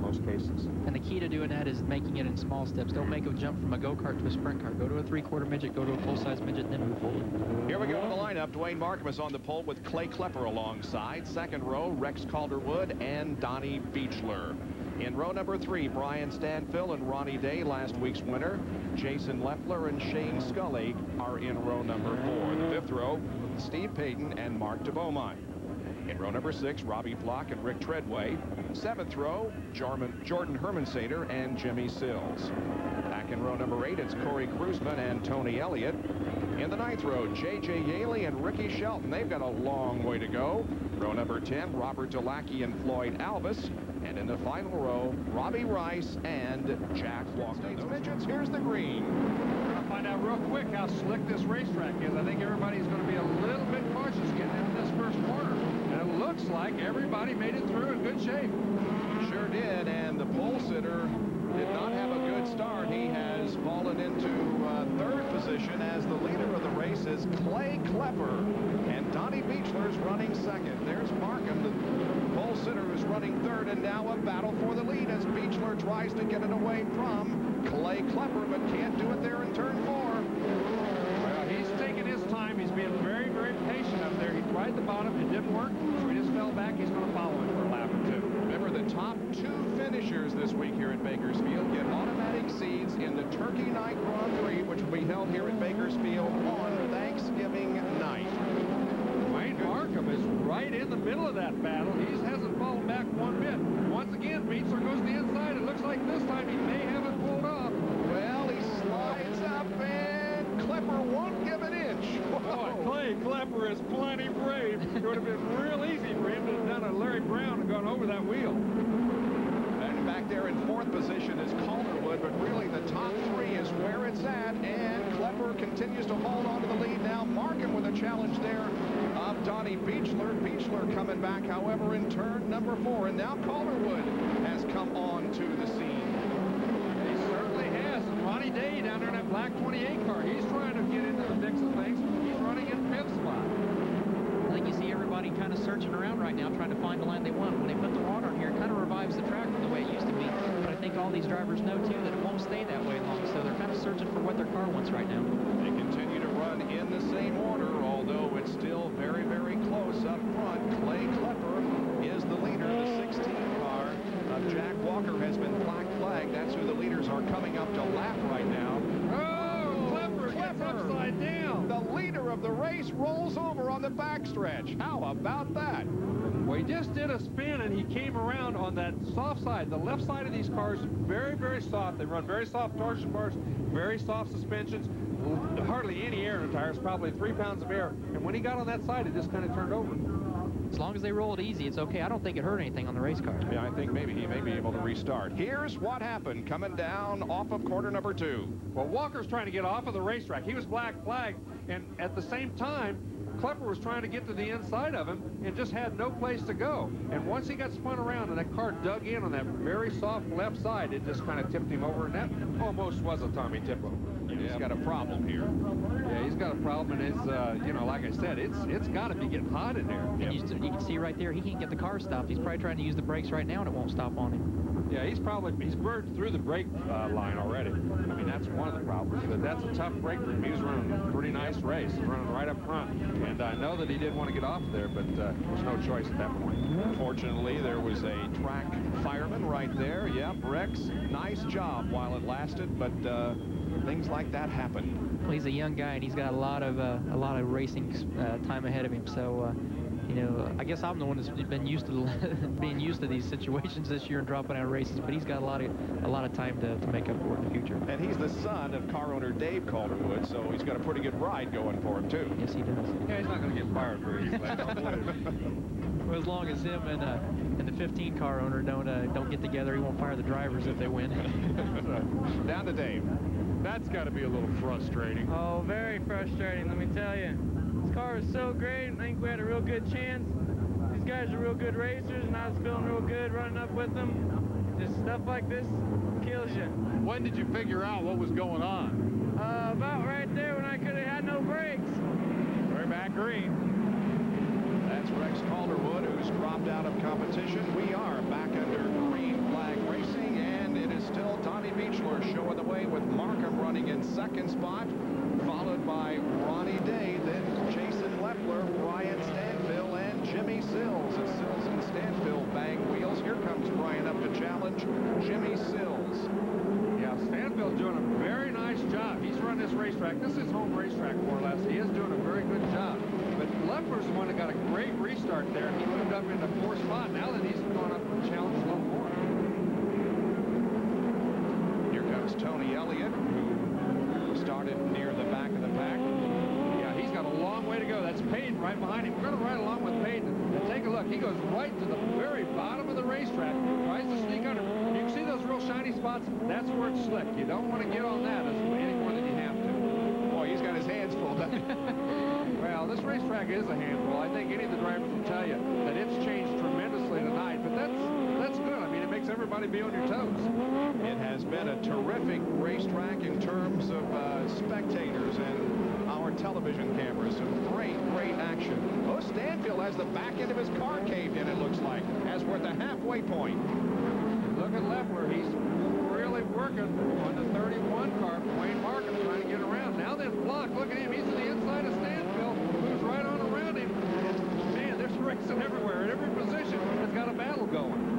most cases. And the key to doing that is making it in small steps. Don't make a jump from a go-kart to a sprint car. Go to a 3/4 midget, go to a full-size midget, then move forward. Here we go in the lineup. Dwayne Markham is on the pole with Clay Klepper alongside. Second row, Rex Calderwood and Donnie Beechler. In row number 3, Brian Stanfill and Ronnie Day, last week's winner. Jason Leffler and Shane Scully are in row number 4. The 5th row, Steve Payton and Mark de Beaumont. In row number 6, Robbie Block and Rick Treadway. 7th row, Jordan Hermansater and Jimmy Sills. Back in row number 8, it's Corey Kruzman and Tony Elliott. In the 9th row, J.J. Yaley and Ricky Shelton. They've got a long way to go. Row number 10, Robert Delacki and Floyd Alvis. And in the final row, Robbie Rice and Jack Walker. States Midgets, here's the green. We're going to find out real quick how slick this racetrack is. I think everybody's going to be a little bit cautious getting into this first corner. And it looks like everybody made it through in good shape. Sure did, and the pole sitter did not have a good start. He has fallen into 3rd position as the leader of the race is Clay Klepper. And Donnie Beechler's running 2nd. There's Markham, the pole sitter, who's running 3rd, and now a battle for the lead as Beechler tries to get it away from Clay Klepper, but can't do it there in turn 4. Well, he's taking his time. He's being very, very patient up there. He tried the bottom. It didn't work, so he just fell back. He's going to follow him for a lap or 2. Remember, the top 2 finishers this week here at Bakersfield get automatic seeds in the Turkey Night Grand Prix, which will be held here at Bakersfield on Thanksgiving night. Dwayne Markham is right in the middle of that battle. He hasn't fallen back one bit. Once again, Beechler goes to the inside. It looks like this time he may have it pulled off. Well, he slides up, and Klepper won't give an inch. Boy, Clay Klepper is plenty brave. It would have been real easy for him to have done a Larry Brown and gone over that wheel. And back there in 4th position is Calderwood, but really the top 3 is where it's at, and Klepper continues to hold on to the lead now. Markham with a challenge there of Donnie Beechler. Beechler coming back, however, in turn number 4, and now Calderwood has come on to the scene. He certainly has. And Ronnie Day down there in that black 28 car, he's trying to get into the mix of things. He's running in 5th spot. I think you see everybody kind of searching around right now, trying to find the line they want. When they put the water on here, it kind of revives the track from the way it used to be. But I think all these drivers know, too, that it won't stay that way long, so they're kind of searching for what their car wants right now. They continue to run in the same order, although it's still very, very close up front. Clay Klepper is the leader. The 16 car of Jack Walker has been black flagged. That's who the leaders are coming up to lap right now. Oh, Klepper gets upside down. The leader of the race rolls over on the backstretch. How about that? Well, he just did a spin, and he came around on that soft side. The left side of these cars, very, very soft. They run very soft torsion bars, very soft suspensions, hardly any air in the tires, probably 3 pounds of air. And when he got on that side, it just kind of turned over. As long as they roll it easy, it's okay. I don't think it hurt anything on the race car. Yeah, I think maybe he may be able to restart. Here's what happened coming down off of corner number 2. Well, Walker's trying to get off of the racetrack. He was black flagged, and at the same time, Klepper was trying to get to the inside of him and just had no place to go. And once he got spun around and that car dug in on that very soft left side, it just kind of tipped him over, and that almost was a Tommy Tippo. Yeah, he's got a problem here. Yeah, he's got a problem, and it's, you know, like I said, it's got to be getting hot in there. And you can see right there, he can't get the car stopped. He's probably trying to use the brakes right now, and it won't stop on him. Yeah, he's burned through the brake line already. I mean, that's one of the problems, but that's a tough brake for him. He was running a pretty nice race. He's running right up front, and I know that he didn't want to get off there, but there's no choice at that point. Fortunately, there was a track fireman right there. Yep, Rex, nice job while it lasted, but things like that happen. Well, he's a young guy, and he's got a lot of racing time ahead of him, so you know, I guess I'm the one that's been used to being used to these situations this year and dropping out of races, but he's got a lot of time to make up for it in the future. And he's the son of car owner Dave Calderwood, so he's got a pretty good ride going for him too. Yes, he does. Yeah, he's not going to get fired very easily. Well, as long as him and the 15 car owner don't get together, he won't fire the drivers if they win. Down to Dave. That's got to be a little frustrating. Oh, very frustrating, let me tell you. This car is so great. I think we had a real good chance. These guys are real good racers, and I was feeling real good running up with them. Just stuff like this kills you. When did you figure out what was going on? About right there when I could have had no brakes. We're back green. That's Rex Calderwood, who's dropped out of competition. We are back under green flag racing. Leffler showing the way with Markham running in second spot, followed by Ronnie Day, then Jason Leffler, Brian Stanfill, and Jimmy Sills. As Sills and Stanfill bang wheels. Here comes Brian up to challenge Jimmy Sills. Yeah, Stanfield's doing a very nice job. He's run this racetrack. This is his home racetrack, more or less. He is doing a very good job. But Leffler's the one that got a great restart there. He moved up into fourth spot. Now that he's gone up and challenged a little more. Here comes Tony Elliott, who started near the back of the pack. Yeah, he's got a long way to go. That's Payton right behind him. We're going to ride along with Payton. And take a look. He goes right to the very bottom of the racetrack. Tries to sneak under. You can see those real shiny spots. That's where it's slick. You don't want to get on that any more than you have to. Boy, he's got his hands full, doesn't he? Well, this racetrack is a handful. I think any of the drivers will tell you that it's changed tremendously tonight, but that's good. I mean, it makes everybody be on your toes. It has been a terrific racetrack in terms of spectators and our television cameras. Some great action. Oh, Stanfield has the back end of his car caved in, it looks like, as we're at the halfway point. Look at Leffler. He's really working on the 31 car. Wayne Markham trying to get around. Now then, Block, look at him. He's to the inside of Stanfield, who's right on around him. Man, there's racing everywhere. In every position has got a battle going.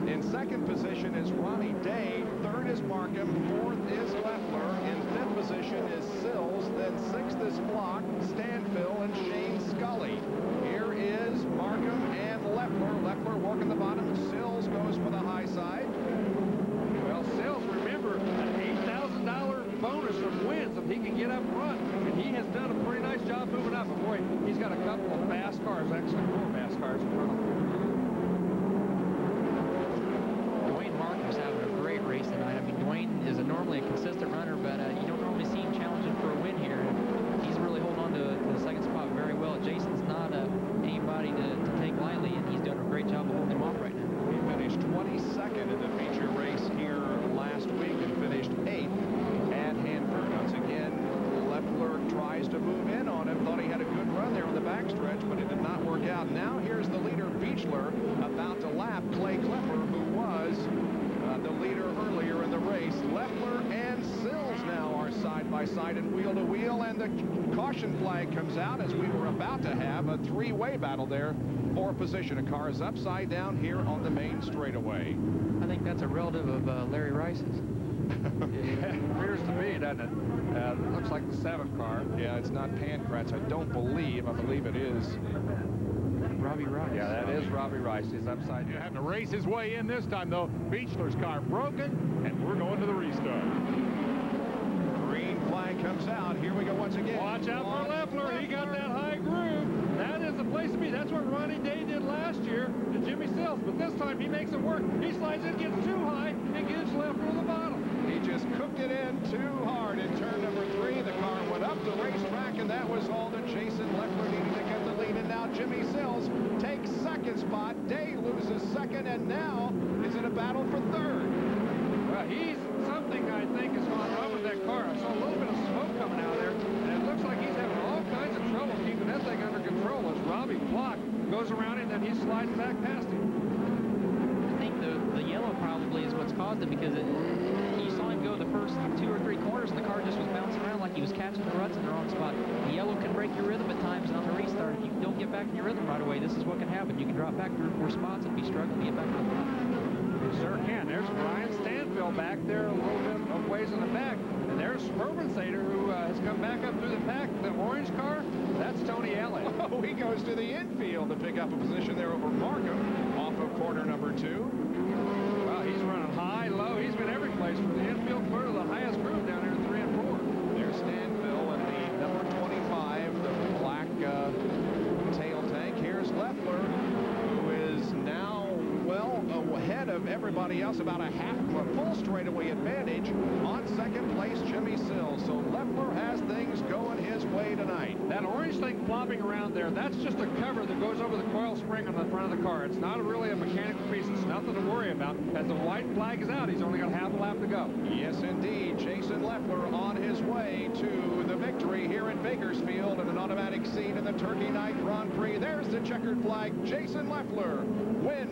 In second position is Ronnie Day. Third is Markham. Fourth is Leffler. In fifth position is Sills. Then sixth is Block, Stanfill, and Shane Scully. Here is Markham and Leffler. Leffler working the bottom. Sills goes for the high side. Well, Sills, remember, an $8,000 bonus from wins if he can get up front. And he has done a pretty nice job moving up. And boy, he's got a couple of fast cars, actually 4 fast cars in front of him. Dwayne Markham's having a great race tonight. I mean, Dwayne is normally a consistent runner, but you don't normally see him challenging for a win here. He's really holding on to the second spot very well. Jason's not anybody to take lightly, and he's doing a great job of holding him off right now. He finished 22nd in the feature race here last week and finished 8th at Hanford. Once again, Leffler tries to move in on him. Thought he had a good run there on the backstretch, but it did not work out. Now here's the leader, Beechler, about to lap Clay Klepper, who was the leader earlier in the race. Leffler and Sills now are side by side and wheel to wheel, and the caution flag comes out as we were about to have a 3-way battle there for position. A car is upside down here on the main straightaway. I think that's a relative of Larry Rice's. It appears to be, doesn't it? It looks like the 7th car. Yeah, it's not Pankratz, I don't believe. I believe it is Robbie Rice. Yeah, that is Robbie Rice. He's upside He's down. having to race his way in this time, though. Beechler's car broken, and we're going to the restart. green flag comes out. Here we go once again. Watch out for Leffler. He got that high groove. That is the place to be. That's what Ronnie Day did last year to Jimmy Sills. But this time he makes it work. He slides in, gets too high, and gives Leffler to the bottom. He just cooked it in too hard in turn number 3. The car went up the racetrack, and that was all that Jason Leffler needed to get the lead. And now Jimmy Sills takes second spot. Day loses second, and now is in a battle for third. Well, he's something I think is going wrong with that car. I saw a little bit of smoke coming out of there, and it looks like he's having all kinds of trouble keeping that thing under control as Robbie Block goes around him, and then he's sliding back past him. I think the yellow probably is what's caused it, because you saw him go the first 2 or 3 corners, and the car just was bouncing around like he was catching the ruts in the wrong spot. The yellow can break your rhythm at times, and on the restart, if you don't get back in your rhythm right away, this is what can happen. You can drop back 3 or 4 spots and be struggling to get back on the front. You sure can. There's Brian Stanfill back there a little bit of ways in the back. And there's Sperbensader, who has come back up through the pack. The orange car, that's Tony Elliott. Oh, he goes to the infield to pick up a position there over Markham off of corner number 2. Well, he's running high, low. He's been every place from the infield clear to the highest groove down here in 3 and 4. There's Stanfill and the number 25, the black tail tank. Here's Leffler, who is now well ahead of everybody else, about a full straightaway advantage on second place Jimmy Sills. So Leffler has things going his way tonight. That orange thing flopping around there, that's just a cover that goes over the coil spring on the front of the car. It's not really a mechanical piece. It's nothing to worry about. As the white flag is out, he's only got half a lap to go. Yes, indeed. Jason Leffler on his way to the victory here in Bakersfield in an automatic seat in the Turkey Night Grand Prix. There's the checkered flag. Jason Leffler wins.